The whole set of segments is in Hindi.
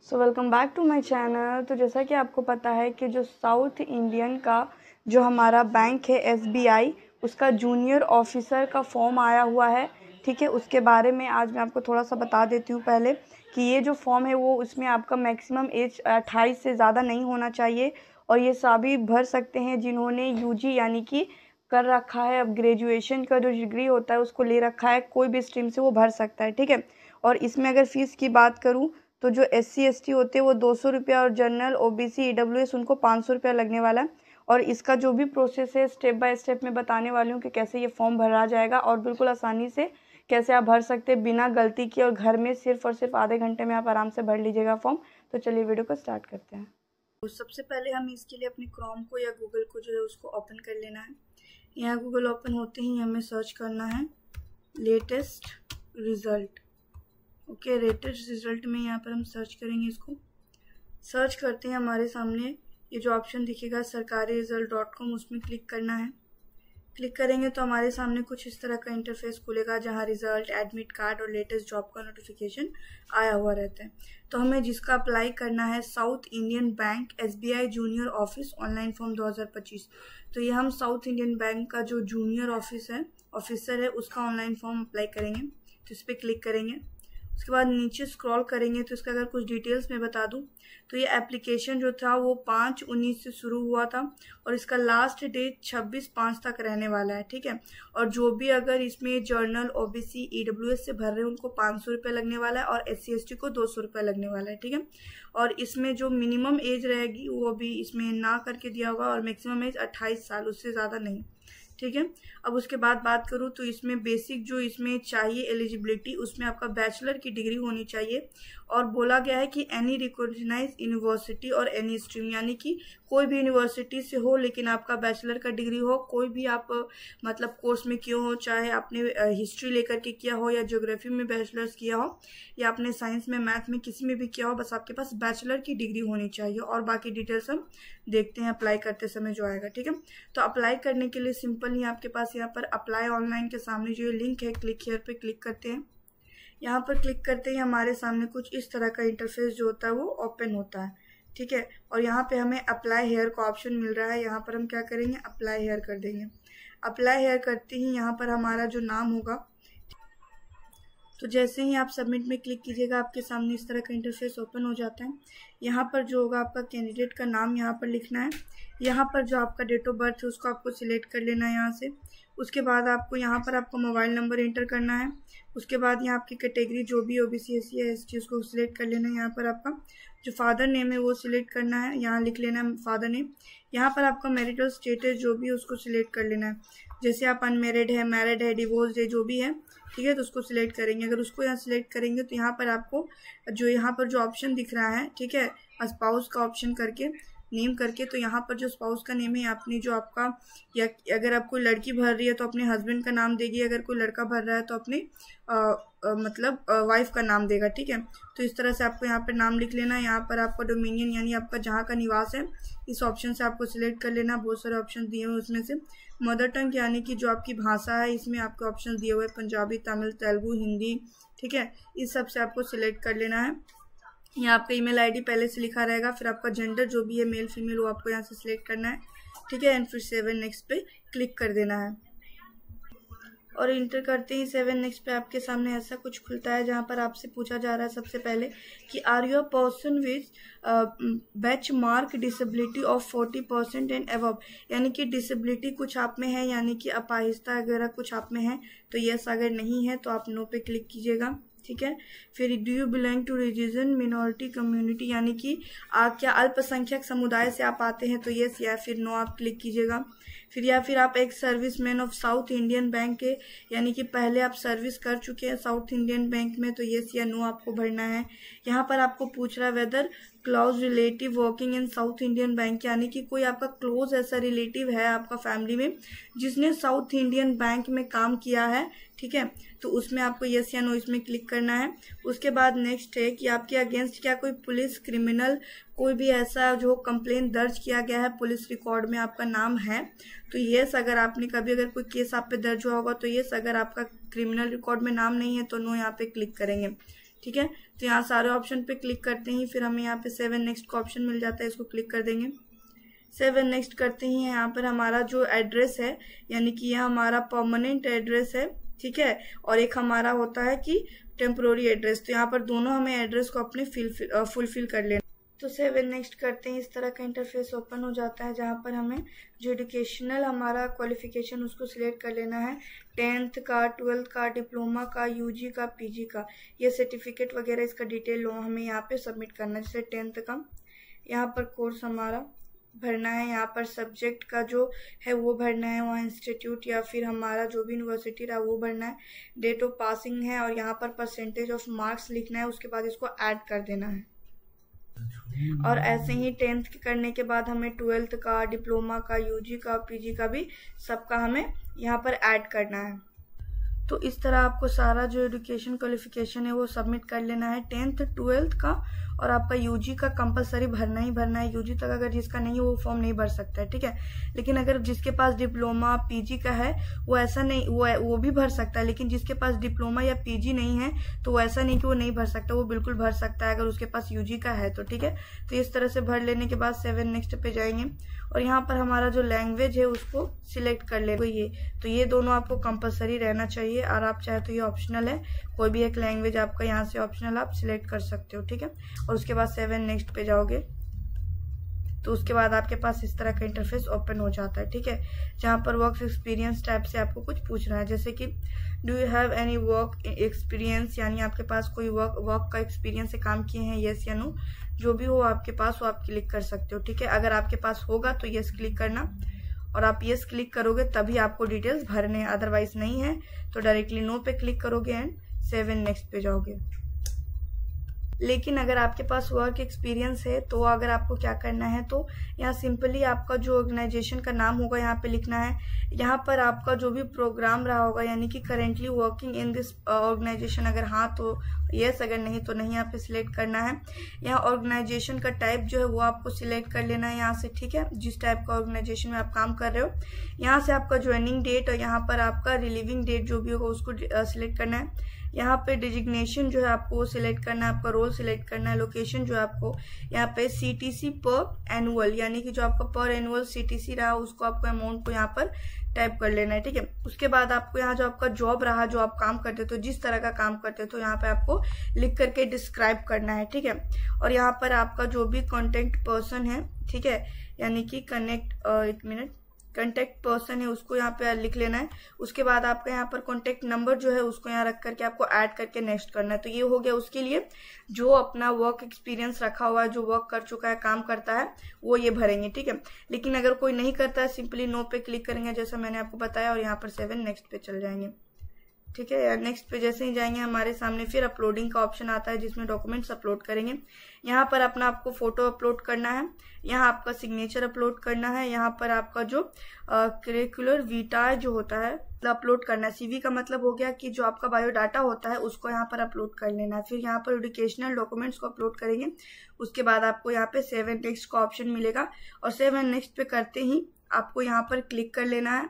So welcome back to my channel. तो जैसा कि आपको पता है कि जो साउथ इंडियन का जो हमारा बैंक है SBI, उसका जूनियर ऑफिसर का फॉर्म आया हुआ है। ठीक है, उसके बारे में आज मैं आपको थोड़ा सा बता देती हूँ पहले कि ये जो फॉर्म है वो उसमें आपका मैक्सिमम एज 28 से ज़्यादा नहीं होना चाहिए और ये सभी भर सकते हैं जिन्होंने UG यानी कि कर रखा है। अब ग्रेजुएशन का जो डिग्री होता है उसको ले रखा है, कोई भी स्ट्रीम से वो भर सकता है। ठीक है, और इसमें अगर फ़ीस की बात करूँ तो जो SC ST होते हैं वो 200 रुपया और जनरल OBC EWS उनको 500 रुपया लगने वाला है। और इसका जो भी प्रोसेस है स्टेप बाय स्टेप मैं बताने वाली हूँ कि कैसे ये फॉर्म भरा जाएगा और बिल्कुल आसानी से कैसे आप भर सकते हैं बिना गलती किए और घर में सिर्फ और सिर्फ आधे घंटे में आप आराम से भर लीजिएगा फॉर्म। तो चलिए वीडियो को स्टार्ट करते हैं। तो सबसे पहले हमें इसके लिए अपनी क्रोम को या गूगल को जो है उसको ओपन कर लेना है। यहाँ गूगल ओपन होते ही हमें सर्च करना है latest result. Okay, latest result में यहाँ पर हम सर्च करेंगे। इसको सर्च करते हैं, हमारे सामने ये जो ऑप्शन दिखेगा sarkari-result.com, उसमें क्लिक करना है। क्लिक करेंगे तो हमारे सामने कुछ इस तरह का इंटरफेस खुलेगा जहाँ रिजल्ट, एडमिट कार्ड और लेटेस्ट जॉब का नोटिफिकेशन आया हुआ रहता है। तो हमें जिसका अप्लाई करना है south Indian bank SBI junior office online form 2025। तो ये हम साउथ इंडियन बैंक का जो जूनियर ऑफिसर है उसका ऑनलाइन फॉर्म अप्लाई करेंगे। तो इस पर क्लिक करेंगे, उसके बाद नीचे स्क्रॉल करेंगे तो इसका अगर कुछ डिटेल्स मैं बता दूं तो ये एप्लीकेशन जो था वो 5/19 से शुरू हुआ था और इसका लास्ट डेट 26/5 तक रहने वाला है। ठीक है, और जो भी अगर इसमें जर्नल OBC EWS से भर रहे हैं उनको 500 रुपये लगने वाला है और SC ST को 200 रुपये लगने वाला है। ठीक है, और इसमें जो मिनिमम एज रहेगी वो भी इसमें ना करके दिया होगा और मैक्सिमम एज 28 साल, उससे ज़्यादा नहीं। ठीक है, अब उसके बाद बात करूँ तो इसमें बेसिक जो इसमें चाहिए एलिजिबिलिटी, उसमें आपका बैचलर की डिग्री होनी चाहिए और बोला गया है कि एनी रिकॉग्नाइज यूनिवर्सिटी और एनी स्ट्रीम, यानी कि कोई भी यूनिवर्सिटी से हो लेकिन आपका बैचलर का डिग्री हो, कोई भी आप मतलब कोर्स में किया हो, चाहे आपने हिस्ट्री लेकर के किया हो या ज्योग्राफी में बैचलर्स किया हो या आपने साइंस में मैथ में किसी में भी किया हो, बस आपके पास बैचलर की डिग्री होनी चाहिए। और बाकी डिटेल्स हम देखते हैं अप्लाई करते समय जो आएगा। ठीक है, तो अप्लाई करने के लिए सिंपल ही आपके पास यहाँ पर अप्लाई ऑनलाइन के सामने जो लिंक है क्लिक हियर पे क्लिक करते हैं। यहाँ पर क्लिक करते ही हमारे सामने कुछ इस तरह का इंटरफेस जो होता है वो ओपन होता है। ठीक है, और यहाँ पे हमें अप्लाई हेयर का ऑप्शन मिल रहा है। यहाँ पर हम क्या करेंगे, अप्लाई हेयर कर देंगे। अप्लाई हेयर करते ही यहाँ पर हमारा जो नाम होगा, तो जैसे ही आप सबमिट में क्लिक कीजिएगा आपके सामने इस तरह का इंटरफेस ओपन हो जाता है। यहाँ पर जो होगा आपका कैंडिडेट का नाम यहाँ पर लिखना है। यहाँ पर जो आपका डेट ऑफ बर्थ है उसको आपको सिलेक्ट कर लेना है यहाँ से। उसके बाद आपको यहाँ पर आपका मोबाइल नंबर एंटर करना है। उसके बाद यहाँ आपकी कैटेगरी जो भी OBC SC या ST उसको सिलेक्ट कर लेना है। यहाँ पर आपका जो फादर नेम है वो सिलेक्ट करना है, यहाँ लिख लेना है फादर नेम। यहाँ पर आपका मैरिटल स्टेटस जो भी है उसको सिलेक्ट कर लेना है, जैसे आप अनमेरिड है, मैरिड है, डिवोर्स है, जो भी है। ठीक है, तो उसको सिलेक्ट करेंगे। अगर उसको यहाँ सिलेक्ट करेंगे तो यहाँ पर आपको जो यहाँ पर जो ऑप्शन दिख रहा है, ठीक है, स्पाउस का ऑप्शन करके नेम करके, तो यहाँ पर जो स्पाउस का नेम है अपनी जो आपका, या अगर आप कोई लड़की भर रही है तो अपने हस्बैंड का नाम देगी, अगर कोई लड़का भर रहा है तो अपने मतलब वाइफ का नाम देगा। ठीक है, तो इस तरह से आपको यहाँ पर नाम लिख लेना है। यहाँ पर आपका डोमिनियन यानी आपका जहाँ का निवास है इस ऑप्शन से आपको सिलेक्ट कर लेना। बहुत सारे ऑप्शन दिए हुए उसमें से मदर टंग यानी कि जो आपकी भाषा है इसमें आपके ऑप्शन दिए हुए पंजाबी, तमिल, तेलुगु, हिंदी। ठीक है, इस सब से आपको सिलेक्ट कर लेना है। यहाँ आपका ईमेल आईडी पहले से लिखा रहेगा, फिर आपका जेंडर जो भी है मेल फीमेल वो आपको यहाँ से सिलेक्ट करना है। ठीक है, एंड फिर 7 नेक्स्ट पे क्लिक कर देना है। और इंटर करते ही 7 नेक्स्ट पे आपके सामने ऐसा कुछ खुलता है जहाँ पर आपसे पूछा जा रहा है सबसे पहले कि are you a person with benchmark disability of 40% and above, यानी कि डिसेबिलिटी कुछ आप में है, यानी कि अपाहिजता वगैरह कुछ आप में है तो यस, अगर नहीं है तो आप नो पे क्लिक कीजिएगा। ठीक है, फिर do you belong to religion minority community, यानी कि क्या अल्पसंख्यक समुदाय से आप आते हैं तो यस, या फिर नो आप क्लिक कीजिएगा। फिर या फिर आप एक serviceman of south Indian bank के, यानी कि पहले आप सर्विस कर चुके हैं साउथ इंडियन बैंक में तो यस या नो आपको भरना है। यहाँ पर आपको पूछ रहा है whether close relative working in South Indian bank, यानी कि कोई आपका क्लोज ऐसा रिलेटिव है आपका फैमिली में जिसने साउथ इंडियन बैंक में काम किया है। ठीक है, तो उसमें आपको यस या नो इसमें क्लिक करना है। उसके बाद नेक्स्ट है कि आपके अगेंस्ट क्या कोई पुलिस, क्रिमिनल, कोई भी ऐसा जो कंप्लेन दर्ज किया गया है पुलिस रिकॉर्ड में आपका नाम है तो यस, अगर आपने कभी अगर कोई केस आप पे दर्ज हुआ होगा तो यस, अगर आपका क्रिमिनल रिकॉर्ड में नाम नहीं है तो नो यहाँ पे क्लिक करेंगे। ठीक है। तो यहाँ सारे ऑप्शन पे क्लिक करते ही फिर हमें यहाँ पे 7 नेक्स्ट का ऑप्शन मिल जाता है, इसको क्लिक कर देंगे। 7 नेक्स्ट करते ही यहाँ पर हमारा जो एड्रेस है, यानी कि यह हमारा परमानेंट एड्रेस है, ठीक है, और एक हमारा होता है कि टेम्पोररी एड्रेस। तो यहाँ पर दोनों हमें एड्रेस को अपने फुलफिल कर लेना। तो 7 नेक्स्ट करते हैं, इस तरह का इंटरफेस ओपन हो जाता है, जहाँ पर हमें जो एजुकेशनल हमारा क्वालिफिकेशन उसको सिलेक्ट कर लेना है। 10th का, 12th का, डिप्लोमा का, यूजी का, पीजी का, ये सर्टिफिकेट वगैरह इसका डिटेल हमें यहाँ पे सबमिट करना है। जैसे 10th का यहाँ पर कोर्स हमारा भरना है, यहाँ पर सब्जेक्ट का जो है वो भरना है, वहाँ इंस्टीट्यूट या फिर हमारा जो भी यूनिवर्सिटी रहा वो भरना है। डेट ऑफ पासिंग है और यहाँ पर परसेंटेज ऑफ मार्क्स लिखना है, उसके बाद इसको ऐड कर देना है। और ऐसे ही 10th करने के बाद हमें 12th का, डिप्लोमा का, यूजी का, पीजी का भी सबका हमें यहाँ पर ऐड करना है। तो इस तरह आपको सारा जो एजुकेशन क्वालिफिकेशन है वो सबमिट कर लेना है। 10th 12th का और आपका यूजी का कंपलसरी भरना ही भरना है। यूजी तक अगर जिसका नहीं है वो फॉर्म नहीं भर सकता है, ठीक है। लेकिन अगर जिसके पास डिप्लोमा पीजी का है वो ऐसा नहीं, वो भी भर सकता है। लेकिन जिसके पास डिप्लोमा या पीजी नहीं है तो वो ऐसा नहीं कि वो नहीं भर सकता, वो बिल्कुल भर सकता है अगर उसके पास यूजी का है तो, ठीक है। तो इस तरह से भर लेने के बाद 7 नेक्स्ट पे जाएंगे और यहाँ पर हमारा जो लैंग्वेज है उसको सिलेक्ट कर लेंगे। ये दोनों आपको कंपलसरी रहना चाहिए और आप चाहे तो ये ऑप्शनल है, कोई भी एक लैंग्वेज आपका यहाँ से ऑप्शनल आप सिलेक्ट कर सकते हो, ठीक है। और उसके बाद 7 नेक्स्ट पे जाओगे तो उसके बाद आपके पास इस तरह का इंटरफेस ओपन हो जाता है, ठीक है। जहाँ पर वर्क एक्सपीरियंस टाइप से आपको कुछ पूछ रहा है, जैसे कि do you have any work experience, यानी आपके पास कोई वर्क का एक्सपीरियंस से काम किए हैं, येस या नो, जो भी हो आपके पास वो आप क्लिक कर सकते हो, ठीक है। अगर आपके पास होगा तो येस क्लिक करना और आप येस क्लिक करोगे तभी आपको डिटेल्स भरने हैं, अदरवाइज नहीं है तो डायरेक्टली नो पे क्लिक करोगे एंड 7 नेक्स्ट पे जाओगे। लेकिन अगर आपके पास वर्क एक्सपीरियंस है तो अगर आपको क्या करना है तो यहाँ सिंपली आपका जो ऑर्गेनाइजेशन का नाम होगा यहाँ पे लिखना है। यहाँ पर आपका जो भी प्रोग्राम रहा होगा, यानी कि currently working in this organisation, अगर हाँ तो यस, अगर नहीं तो नहीं यहाँ पे सिलेक्ट करना है। यहाँ ऑर्गेनाइजेशन का टाइप जो है वो आपको सिलेक्ट कर लेना है यहाँ से, ठीक है, जिस टाइप का ऑर्गेनाइजेशन में आप काम कर रहे हो। यहाँ से आपका ज्वाइनिंग डेट और यहाँ पर आपका रिलीविंग डेट जो भी होगा उसको सिलेक्ट करना है। यहाँ पे डिजिग्नेशन जो है आपको वो सिलेक्ट करना है, आपका रोल सिलेक्ट करना है। लोकेशन जो है आपको यहाँ पे CTC पर एनुअल, यानी कि जो आपका पर एनुअल CTC रहा उसको आपको अमाउंट को यहाँ पर टाइप कर लेना है, ठीक है। उसके बाद आपको यहाँ जो आपका जॉब रहा, जो आप काम करते हो, जिस तरह का काम करते हो, तो यहाँ पे आपको लिख करके डिस्क्राइब करना है, ठीक है। और यहाँ पर आपका जो भी कॉन्टेक्ट पर्सन है, ठीक है, यानी कि कॉन्टेक्ट पर्सन है उसको यहाँ पे लिख लेना है। उसके बाद आपका यहाँ पर कॉन्टेक्ट नंबर जो है उसको यहाँ रख करके आपको ऐड करके नेक्स्ट करना है। तो ये हो गया उसके लिए जो अपना वर्क एक्सपीरियंस रखा हुआ है, जो वर्क कर चुका है, काम करता है, वो ये भरेंगे, ठीक है। लेकिन अगर कोई नहीं करता है सिंपली नो पे क्लिक करेंगे जैसा मैंने आपको बताया और यहाँ पर 7 नेक्स्ट पे चल जाएंगे, ठीक है। नेक्स्ट पे जैसे ही जाएंगे हमारे सामने फिर अपलोडिंग का ऑप्शन आता है जिसमें डॉक्यूमेंट्स अपलोड करेंगे। यहाँ पर अपना आपको फोटो अपलोड करना है, यहाँ आपका सिग्नेचर अपलोड करना है, यहाँ पर आपका जो करिकुलर वीटा जो होता है अपलोड करना है। CV का मतलब हो गया कि जो आपका बायोडाटा होता है उसको यहाँ पर अपलोड कर लेना है। फिर यहाँ पर एजुकेशनल डॉक्यूमेंट्स को अपलोड करेंगे। उसके बाद आपको यहाँ पे 7 नेक्स्ट का ऑप्शन मिलेगा और 7 नेक्स्ट पे करते ही आपको यहाँ पर क्लिक कर लेना है,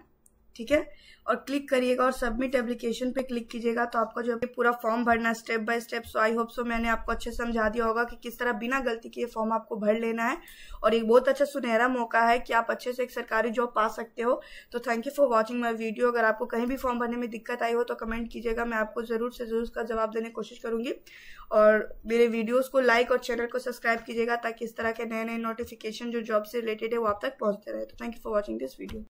ठीक है। और क्लिक करिएगा और सबमिट एप्लीकेशन पे क्लिक कीजिएगा तो आपका जो पूरा फॉर्म भरना है step by step. So I hope so मैंने आपको अच्छे से समझा दिया होगा कि किस तरह बिना गलती के ये फॉर्म आपको भर लेना है। और एक बहुत अच्छा सुनहरा मौका है कि आप अच्छे से एक सरकारी जॉब पा सकते हो। तो thank you for watching my video. अगर आपको कहीं भी फॉर्म भरने में दिक्कत आई हो तो कमेंट कीजिएगा, मैं आपको जरूर से जरूर उसका जवाब देने की कोशिश करूंगी। और मेरे वीडियोज को लाइक और चैनल को सब्सक्राइब कीजिएगा ताकि इस तरह के नए नए नोटिफिकेशन जो जॉब से रिलेटेड है वो आप तक पहुंचते रहे। तो thank you for watching this video.